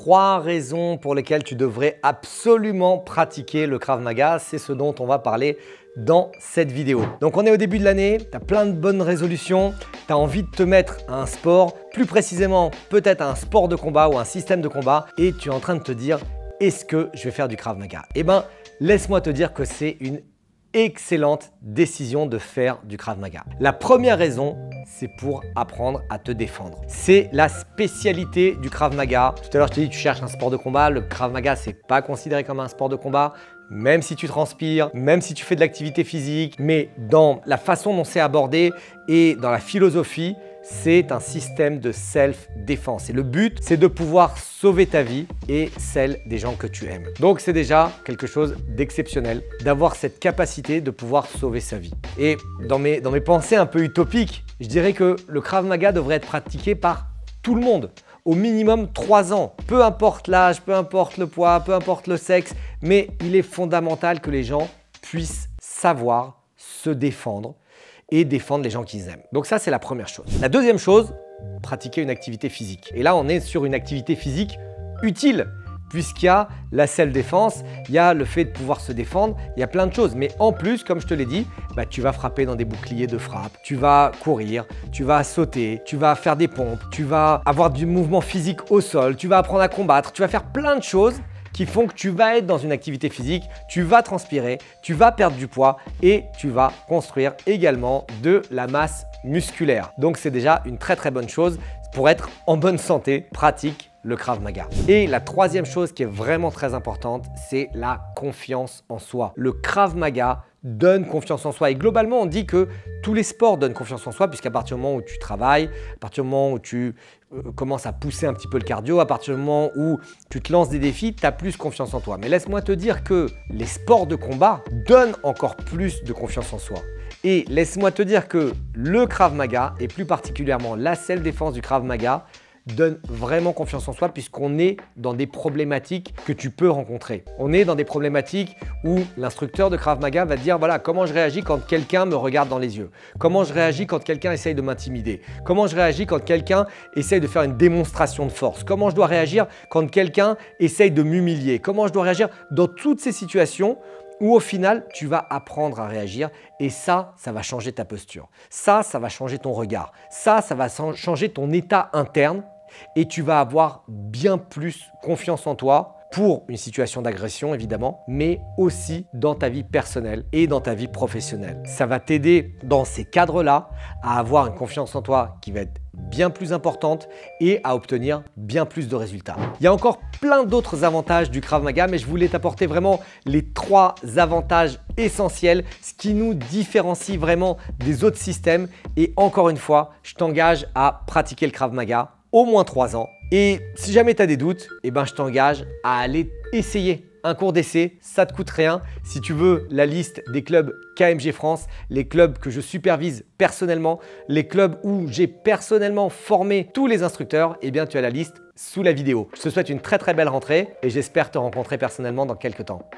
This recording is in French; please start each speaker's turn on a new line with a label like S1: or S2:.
S1: 3 raisons pour lesquelles tu devrais absolument pratiquer le Krav Maga. C'est ce dont on va parler dans cette vidéo. Donc on est au début de l'année, tu as plein de bonnes résolutions, tu as envie de te mettre à un sport, plus précisément peut-être à un sport de combat ou un système de combat et tu es en train de te dire est-ce que je vais faire du Krav Maga? Eh bien, laisse-moi te dire que c'est une excellente décision de faire du Krav Maga. La première raison, c'est pour apprendre à te défendre. C'est la spécialité du Krav Maga. Tout à l'heure, je t'ai dit, tu cherches un sport de combat. Le Krav Maga, c'est pas considéré comme un sport de combat, même si tu transpires, même si tu fais de l'activité physique. Mais dans la façon dont c'est abordé et dans la philosophie, c'est un système de self-défense. Et le but, c'est de pouvoir sauver ta vie et celle des gens que tu aimes. Donc, c'est déjà quelque chose d'exceptionnel d'avoir cette capacité de pouvoir sauver sa vie. Et dans mes pensées un peu utopiques, je dirais que le Krav Maga devrait être pratiqué par tout le monde. Au minimum 3 ans. Peu importe l'âge, peu importe le poids, peu importe le sexe, mais il est fondamental que les gens puissent savoir se défendre et défendre les gens qu'ils aiment. Donc ça, c'est la première chose. La deuxième chose, pratiquer une activité physique. Et là, on est sur une activité physique utile puisqu'il y a la self-défense, il y a le fait de pouvoir se défendre, il y a plein de choses. Mais en plus, comme je te l'ai dit, tu vas frapper dans des boucliers de frappe, tu vas courir, tu vas sauter, tu vas faire des pompes, tu vas avoir du mouvement physique au sol, tu vas apprendre à combattre, tu vas faire plein de choses qui font que tu vas être dans une activité physique, tu vas transpirer, tu vas perdre du poids et tu vas construire également de la masse musculaire. Donc c'est déjà une très bonne chose pour être en bonne santé, pratique le Krav Maga. Et la troisième chose qui est vraiment très importante, c'est la confiance en soi. Le Krav Maga donne confiance en soi. Et globalement, on dit que tous les sports donnent confiance en soi puisqu'à partir du moment où tu travailles, à partir du moment où tu commences à pousser un petit peu le cardio, à partir du moment où tu te lances des défis, tu as plus confiance en toi. Mais laisse-moi te dire que les sports de combat donnent encore plus de confiance en soi. Et laisse-moi te dire que le Krav Maga, et plus particulièrement la self-défense du Krav Maga, donne vraiment confiance en soi puisqu'on est dans des problématiques que tu peux rencontrer. On est dans des problématiques où l'instructeur de Krav Maga va te dire voilà comment je réagis quand quelqu'un me regarde dans les yeux, comment je réagis quand quelqu'un essaye de m'intimider, comment je réagis quand quelqu'un essaye de faire une démonstration de force, comment je dois réagir quand quelqu'un essaye de m'humilier, comment je dois réagir dans toutes ces situations où au final, tu vas apprendre à réagir et ça va changer ta posture. Ça va changer ton regard. Ça va changer ton état interne et tu vas avoir bien plus confiance en toi pour une situation d'agression évidemment, mais aussi dans ta vie personnelle et dans ta vie professionnelle. Ça va t'aider dans ces cadres-là à avoir une confiance en toi qui va être bien plus importante et à obtenir bien plus de résultats. Il y a encore plein d'autres avantages du Krav Maga, mais je voulais t'apporter vraiment les 3 avantages essentiels, ce qui nous différencie vraiment des autres systèmes. Et encore une fois, je t'engage à pratiquer le Krav Maga au moins 3 ans. Et si jamais tu as des doutes, je t'engage à aller essayer un cours d'essai, ça ne te coûte rien. Si tu veux la liste des clubs KMG France, les clubs que je supervise personnellement, les clubs où j'ai personnellement formé tous les instructeurs, tu as la liste sous la vidéo. Je te souhaite une très belle rentrée et j'espère te rencontrer personnellement dans quelques temps.